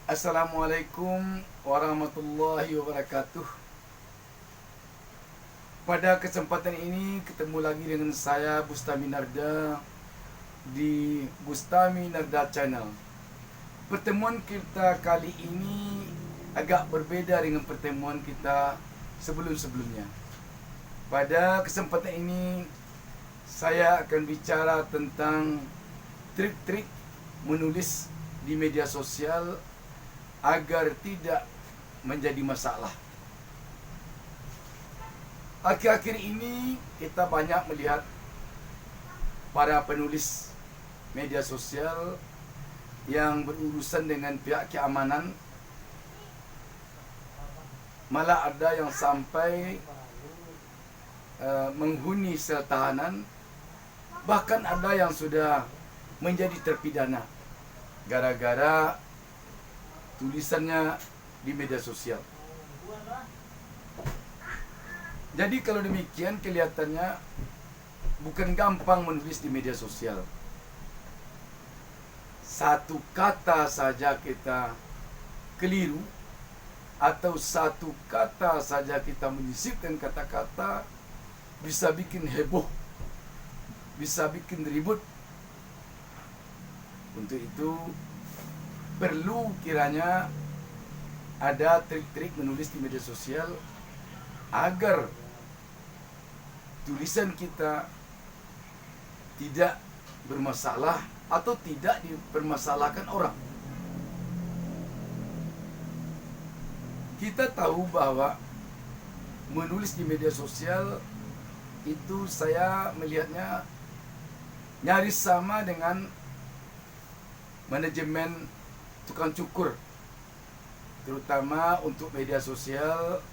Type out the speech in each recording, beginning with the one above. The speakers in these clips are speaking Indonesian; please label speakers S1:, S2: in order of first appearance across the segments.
S1: Assalamualaikum warahmatullahi wabarakatuh. Pada kesempatan ini ketemu lagi dengan saya Bustami Narda di Bustami Narda Channel. Pertemuan kita kali ini agak berbeda dengan pertemuan kita sebelum-sebelumnya. Pada kesempatan ini saya akan bicara tentang trik-trik menulis di media sosial agar tidak menjadi masalah. Akhir-akhir ini kita banyak melihat para penulis media sosial yang berurusan dengan pihak keamanan, malah ada yang sampai menghuni sel tahanan, bahkan ada yang sudah menjadi terpidana gara-gara tulisannya di media sosial. Jadi kalau demikian kelihatannya bukan gampang menulis di media sosial. Satu kata saja kita keliru atau satu kata saja kita menyisipkan kata-kata bisa bikin heboh, bisa bikin ribut. Untuk itu perlu kiranya ada trik-trik menulis di media sosial agar tulisan kita tidak bermasalah atau tidak dipermasalahkan orang. Kita tahu bahwa menulis di media sosial itu saya melihatnya nyaris sama dengan manajemen tukang cukur, terutama untuk media sosial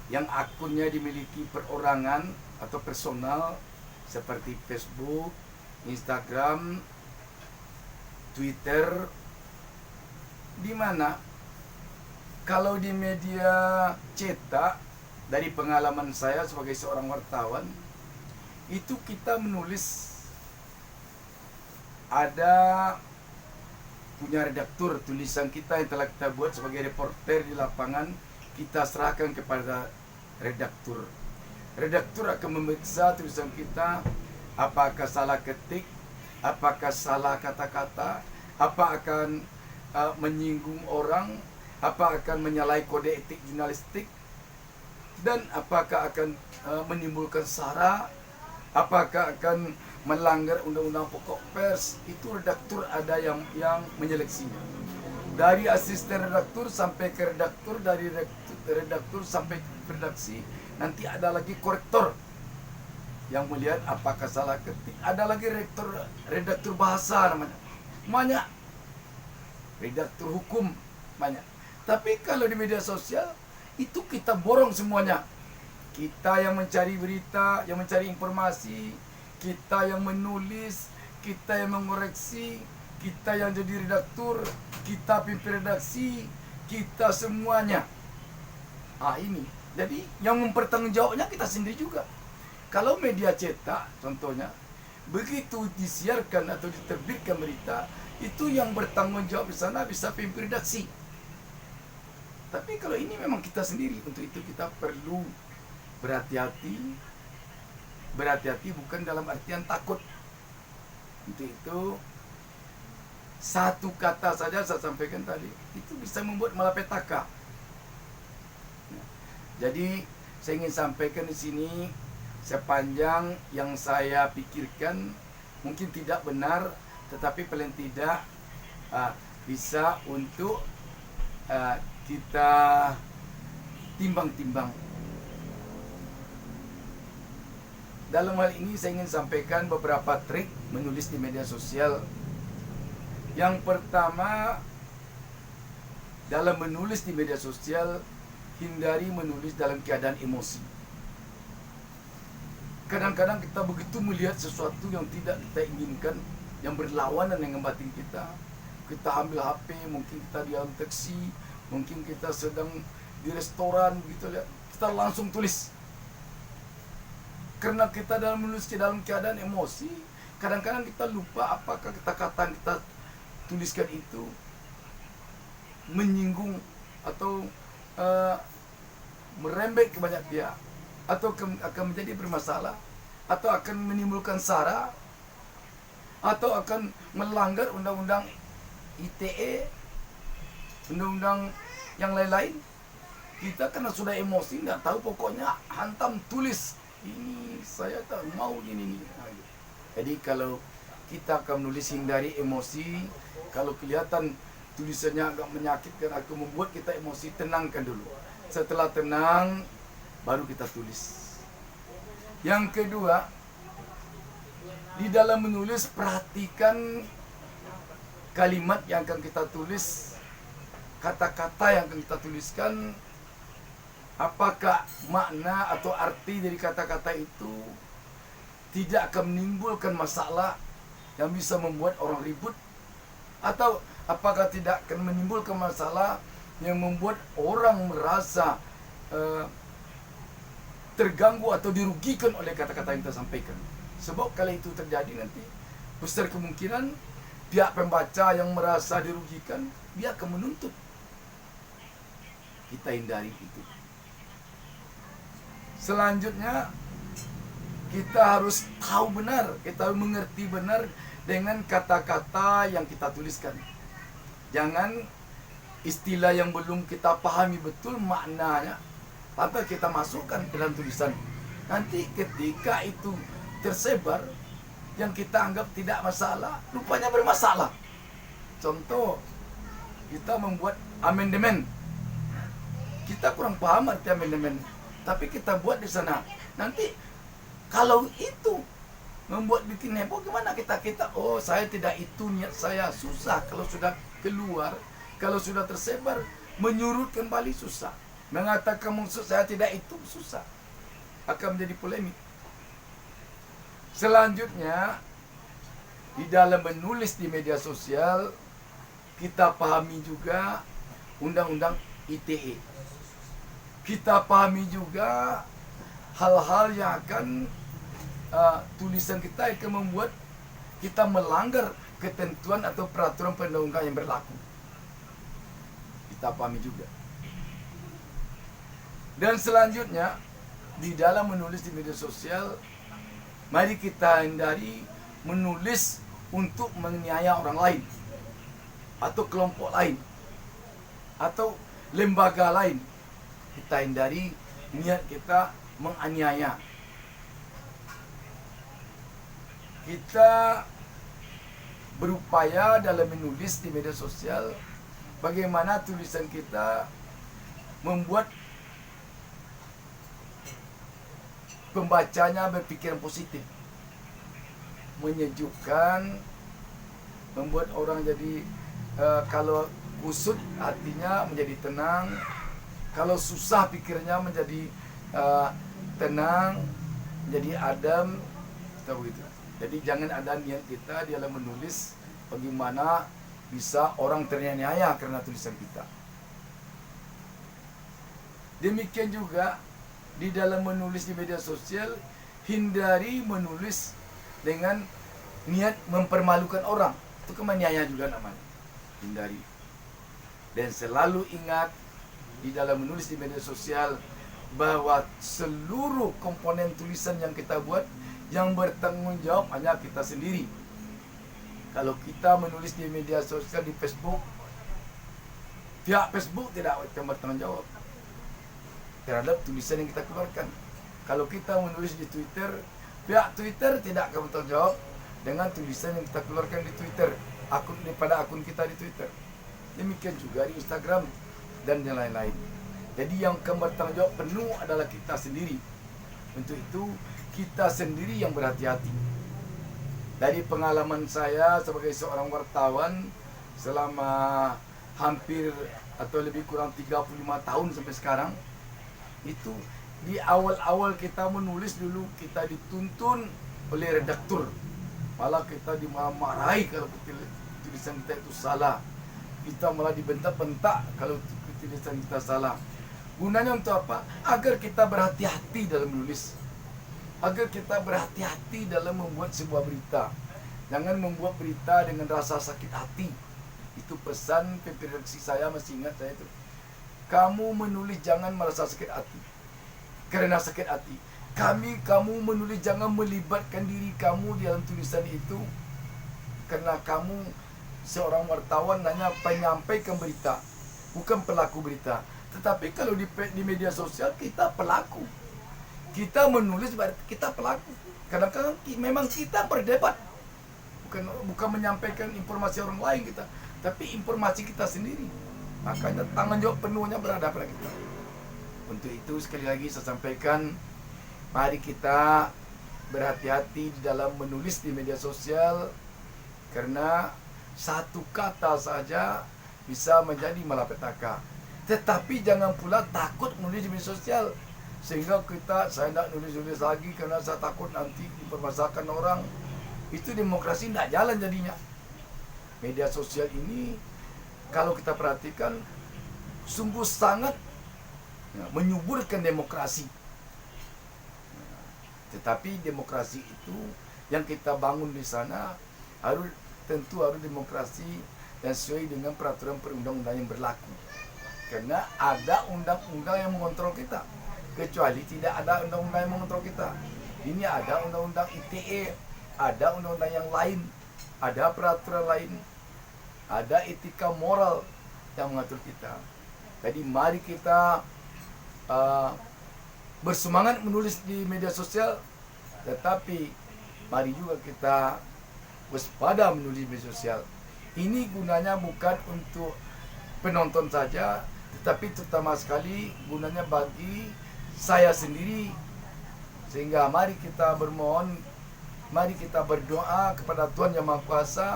S1: yang akunnya dimiliki perorangan atau personal seperti Facebook, Instagram, Twitter, di mana kalau di media cetak, dari pengalaman saya sebagai seorang wartawan, itu kita menulis ada punya redaktur, tulisan kita yang telah kita buat sebagai reporter di lapangan kita serahkan kepada redaktur. Redaktur akan memeriksa tulisan kita, apakah salah ketik, apakah salah kata-kata, apa akan menyinggung orang, apa akan menyalahi kode etik jurnalistik, dan apakah akan menimbulkan sara, apakah akan melanggar undang-undang pokok pers. Itu redaktur ada yang menyeleksinya. Dari asisten redaktur sampai ke redaktur, dari redaktur sampai ke redaksi, nanti ada lagi korektor yang melihat apakah salah ketik. Ada lagi redaktur bahasa namanya. Banyak. Redaktur hukum banyak. Tapi kalau di media sosial itu kita borong semuanya. Kita yang mencari berita, yang mencari informasi, kita yang menulis, kita yang mengoreksi, kita yang jadi redaktur, kita pimpin redaksi, kita semuanya. Ini. Jadi yang mempertanggungjawabnya kita sendiri juga. Kalau media cetak contohnya, begitu disiarkan atau diterbitkan berita, itu yang bertanggung jawab di sana bisa pimpin redaksi. Tapi kalau ini memang kita sendiri, untuk itu kita perlu berhati-hati. Berhati-hati bukan dalam artian takut. Untuk itu satu kata saja saya sampaikan tadi, itu bisa membuat malapetaka. Jadi saya ingin sampaikan di sini sepanjang yang saya pikirkan mungkin tidak benar, tetapi paling tidak bisa untuk kita timbang-timbang. Dalam hal ini saya ingin sampaikan beberapa trik menulis di media sosial. Yang pertama, dalam menulis di media sosial, hindari menulis dalam keadaan emosi. Kadang-kadang kita begitu melihat sesuatu yang tidak kita inginkan, yang berlawanan dengan batin kita. Kita ambil HP, mungkin kita di dalam taksi, mungkin kita sedang di restoran, begitu lihat, kita langsung tulis. Karena kita menulis dalam keadaan emosi, kadang-kadang kita lupa apakah kata-kata yang kita tuliskan itu menyinggung atau merembet ke banyak pihak, atau akan menjadi bermasalah, atau akan menimbulkan sara, atau akan melanggar undang-undang ITE, undang-undang yang lain-lain. Kita karena sudah emosi, nggak tahu, pokoknya hantam, tulis ini saya tak mau ini. Jadi kalau kita akan menulis, hindari emosi. Kalau kelihatan tulisannya agak menyakitkan atau membuat kita emosi, tenangkan dulu. Setelah tenang, baru kita tulis. Yang kedua, di dalam menulis, perhatikan kalimat yang akan kita tulis, kata-kata yang akan kita tuliskan. Apakah makna atau arti dari kata-kata itu tidak akan menimbulkan masalah yang bisa membuat orang ribut, atau apakah tidak akan menimbulkan masalah yang membuat orang merasa terganggu atau dirugikan oleh kata-kata yang kita sampaikan. Sebab kalau itu terjadi, nanti besar kemungkinan pihak pembaca yang merasa dirugikan, dia akan menuntut. Kita hindari itu. Selanjutnya, kita harus tahu benar, kita harus mengerti benar dengan kata-kata yang kita tuliskan. Jangan istilah yang belum kita pahami betul maknanya, tanpa kita masukkan ke dalam tulisan. Nanti ketika itu tersebar, yang kita anggap tidak masalah, rupanya bermasalah. Contoh, kita membuat amandemen. Kita kurang paham arti amandemen, tapi kita buat di sana. Nanti kalau itu membuat bikin heboh, gimana kita? Oh, saya tidak itu niat saya. Susah kalau sudah keluar, kalau sudah tersebar, menyurut kembali susah. Mengatakan maksud saya tidak itu susah, akan menjadi polemik. Selanjutnya, di dalam menulis di media sosial, kita pahami juga undang-undang ITE. Kita pahami juga hal-hal yang akan tulisan kita akan membuat kita melanggar ketentuan atau peraturan perundang-undangan yang berlaku. Kita pahami juga. Dan selanjutnya, di dalam menulis di media sosial, mari kita hindari menulis untuk menganiaya orang lain, atau kelompok lain, atau lembaga lain. Kita hindari niat kita menganiaya. Kita berupaya dalam menulis di media sosial, bagaimana tulisan kita membuat pembacanya berpikiran positif, menyejukkan, membuat orang jadi kalau kusut hatinya menjadi tenang, kalau susah pikirnya menjadi tenang, menjadi adem, begitu. Jadi jangan ada niat kita dalam menulis bagaimana bisa orang terniaya karena tulisan kita. Demikian juga di dalam menulis di media sosial, hindari menulis dengan niat mempermalukan orang. Itu menganiaya juga namanya. Hindari. Dan selalu ingat di dalam menulis di media sosial bahwa seluruh komponen tulisan yang kita buat, yang bertanggung jawab hanya kita sendiri. Kalau kita menulis di media sosial, di Facebook, pihak Facebook tidak akan bertanggung jawab terhadap tulisan yang kita keluarkan. Kalau kita menulis di Twitter, pihak Twitter tidak akan bertanggung jawab dengan tulisan yang kita keluarkan di Twitter, daripada akun kita di Twitter. Demikian juga di Instagram dan yang lain-lain. Jadi yang akan bertanggung jawab penuh adalah kita sendiri. Untuk itu kita sendiri yang berhati-hati. Dari pengalaman saya sebagai seorang wartawan selama hampir atau lebih kurang 35 tahun sampai sekarang, itu di awal-awal kita menulis dulu kita dituntun oleh redaktur, malah kita dimarahi kalau tulisan kita itu salah, kita malah dibentak-bentak kalau tulisan kita salah. Gunanya untuk apa? Agar kita berhati-hati dalam menulis, agar kita berhati-hati dalam membuat sebuah berita. Jangan membuat berita dengan rasa sakit hati, Itu pesan pimpinan redaksi saya, masih ingat saya itu. Kamu menulis jangan merasa sakit hati. Karena sakit hati. Kamu menulis jangan melibatkan diri kamu di dalam tulisan itu. Karena kamu seorang wartawan hanya penyampaikan berita, bukan pelaku berita. Tetapi kalau di media sosial kita pelaku. Kita menulis berarti kita pelaku. Kadang-kadang memang kita berdebat. Bukan menyampaikan informasi orang lain kita, tapi informasi kita sendiri. Makanya tanggung jawab penuhnya berada pada kita. Untuk itu sekali lagi saya sampaikan, mari kita berhati-hati di dalam menulis di media sosial, karena satu kata saja bisa menjadi malapetaka. Tetapi jangan pula takut menulis di media sosial, sehingga saya tidak nulis-nulis lagi karena saya takut nanti dipermasalahkan orang. Itu demokrasi tidak jalan jadinya. Media sosial ini kalau kita perhatikan sungguh sangat menyuburkan demokrasi. Tetapi demokrasi itu yang kita bangun di sana tentu harus demokrasi yang sesuai dengan peraturan perundang-undangan yang berlaku. Karena ada undang-undang yang mengontrol kita. Kecuali tidak ada undang-undang yang mengontrol kita. Ini ada undang-undang ITE, ada undang-undang yang lain, ada peraturan lain, ada etika moral yang mengatur kita. Jadi mari kita bersemangat menulis di media sosial, tetapi mari juga kita waspada menulis di media sosial. Ini gunanya bukan untuk penonton saja, tetapi terutama sekali gunanya bagi saya sendiri. Sehingga mari kita bermohon, mari kita berdoa kepada Tuhan Yang Maha Kuasa,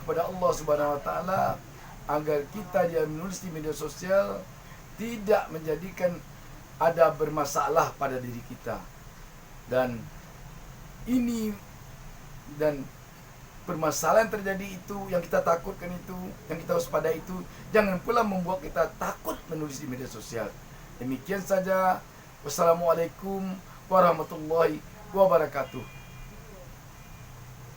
S1: kepada Allah Subhanahu wa taala, agar kita dia menulis di media sosial tidak menjadikan ada bermasalah pada diri kita. Dan permasalahan terjadi itu, yang kita takutkan itu, yang kita waspada itu, jangan pula membuat kita takut menulis di media sosial. Demikian saja. Wassalamualaikum warahmatullahi wabarakatuh.